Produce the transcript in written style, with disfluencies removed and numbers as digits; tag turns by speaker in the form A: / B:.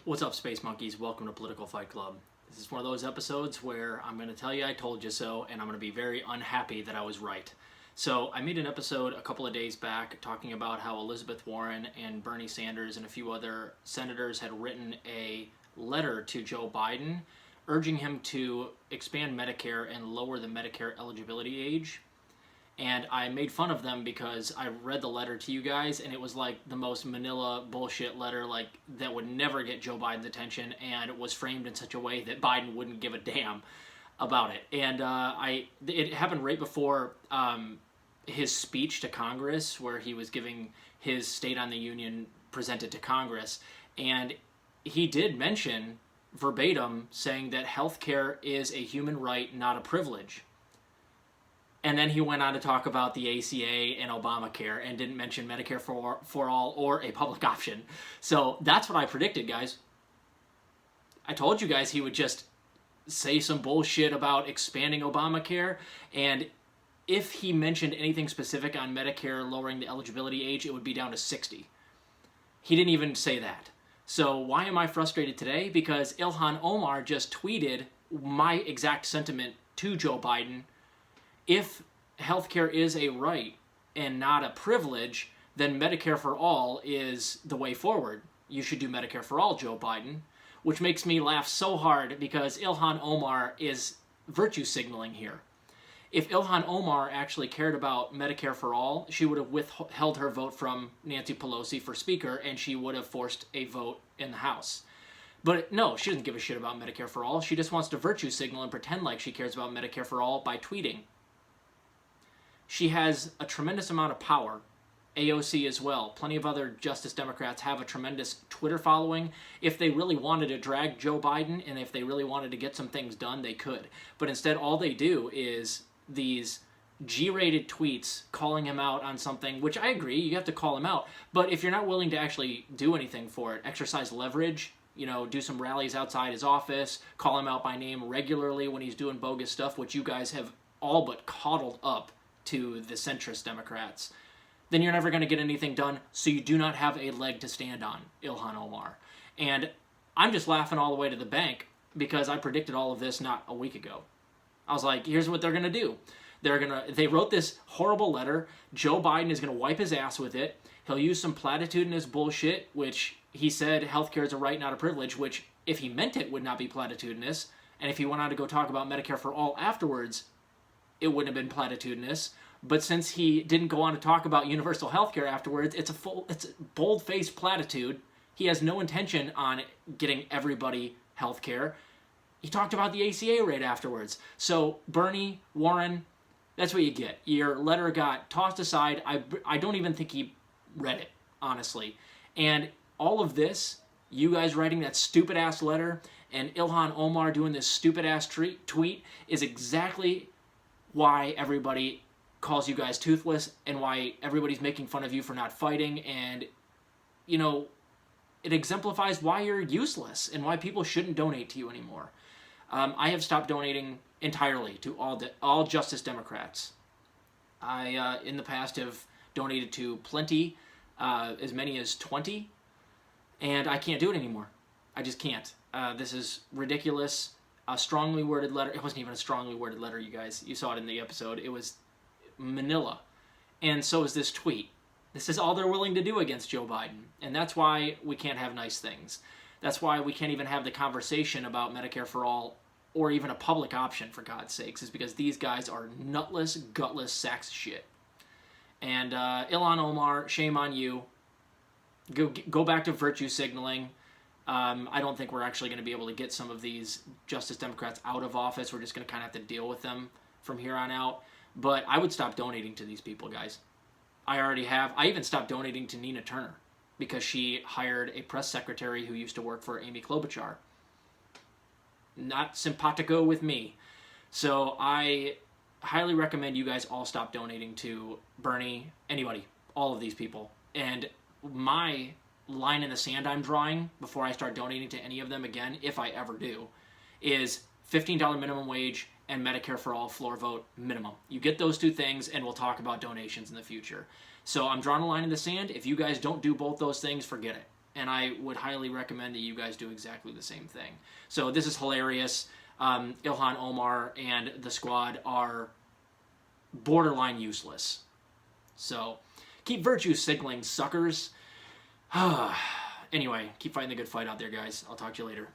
A: What's up, Space Monkeys? Welcome to Political Fight Club. This is one of those episodes where I'm going to tell you I told you so, and I'm going to be very unhappy that I was right. So I made an episode a couple of days back talking about how Elizabeth Warren and Bernie Sanders and a few other senators had written a letter to Joe Biden urging him to expand Medicare and lower the Medicare eligibility age. And I made fun of them because I read the letter to you guys, and it was like the most manila bullshit letter, like that would never get Joe Biden's attention, and it was framed in such a way that Biden wouldn't give a damn about it. And it happened right before his speech to Congress, where he was giving his State on the Union presented to Congress, and he did mention verbatim saying that healthcare is a human right, not a privilege. And then he went on to talk about the ACA and Obamacare and didn't mention Medicare for all or a public option. So that's what I predicted, guys. I told you guys he would just say some bullshit about expanding Obamacare, and if he mentioned anything specific on Medicare lowering the eligibility age, it would be down to 60. He didn't even say that. So why am I frustrated today? Because Ilhan Omar just tweeted my exact sentiment to Joe Biden. If healthcare is a right and not a privilege, then Medicare for all is the way forward. You should do Medicare for all, Joe Biden, which makes me laugh so hard because Ilhan Omar is virtue signaling here. If Ilhan Omar actually cared about Medicare for all, she would have withheld her vote from Nancy Pelosi for Speaker, and she would have forced a vote in the House. But no, she doesn't give a shit about Medicare for all. She just wants to virtue signal and pretend like she cares about Medicare for all by tweeting. She has a tremendous amount of power. AOC as well. Plenty of other Justice Democrats have a tremendous Twitter following. If they really wanted to drag Joe Biden and if they really wanted to get some things done, they could. But instead, all they do is these G-rated tweets calling him out on something, which I agree, you have to call him out. But if you're not willing to actually do anything for it, exercise leverage, do some rallies outside his office, call him out by name regularly when he's doing bogus stuff, which you guys have all but coddled up to the centrist Democrats, then you're never going to get anything done, so you do not have a leg to stand on, Ilhan Omar. And I'm just laughing all the way to the bank because I predicted all of this not a week ago. I was like, here's what they're going to do. They wrote this horrible letter. Joe Biden is going to wipe his ass with it. He'll use some platitudinous bullshit, which he said healthcare is a right, not a privilege, which if he meant it would not be platitudinous. And if he went on to go talk about Medicare for all afterwards, it wouldn't have been platitudinous. But since he didn't go on to talk about universal health care afterwards, it's a bold-faced platitude. He has no intention on getting everybody health care. He talked about the ACA rate afterwards. So Bernie, Warren, that's what you get. Your letter got tossed aside. I don't even think he read it, honestly. And all of this, you guys writing that stupid-ass letter and Ilhan Omar doing this stupid-ass tweet is exactly why everybody calls you guys toothless and why everybody's making fun of you for not fighting, and it exemplifies why you're useless and why people shouldn't donate to you anymore. I have stopped donating entirely to all Justice Democrats. I in the past have donated to plenty, as many as 20, and I can't do it anymore. I just can't. This is ridiculous. A strongly worded letter. It wasn't even a strongly worded letter, you guys. You saw it in the episode. It was manila. And so is this tweet. This is all they're willing to do against Joe Biden. And that's why we can't have nice things. That's why we can't even have the conversation about Medicare for all or even a public option, for God's sakes, is because these guys are nutless, gutless sacks of shit. And Ilhan Omar, shame on you. Go back to virtue signaling. I don't think we're actually going to be able to get some of these Justice Democrats out of office. We're just going to kind of have to deal with them from here on out. But I would stop donating to these people, guys. I already have. I even stopped donating to Nina Turner because she hired a press secretary who used to work for Amy Klobuchar. Not simpatico with me. So I highly recommend you guys all stop donating to Bernie, anybody, all of these people. And my line in the sand I'm drawing before I start donating to any of them again, if I ever do, is $15 minimum wage and Medicare for all floor vote minimum. You get those two things and we'll talk about donations in the future. So I'm drawing a line in the sand. If you guys don't do both those things, forget it. and I would highly recommend that you guys do exactly the same thing. So this is hilarious. Ilhan Omar and the squad are borderline useless. So keep virtue signaling, suckers. Anyway, keep fighting the good fight out there, guys. I'll talk to you later.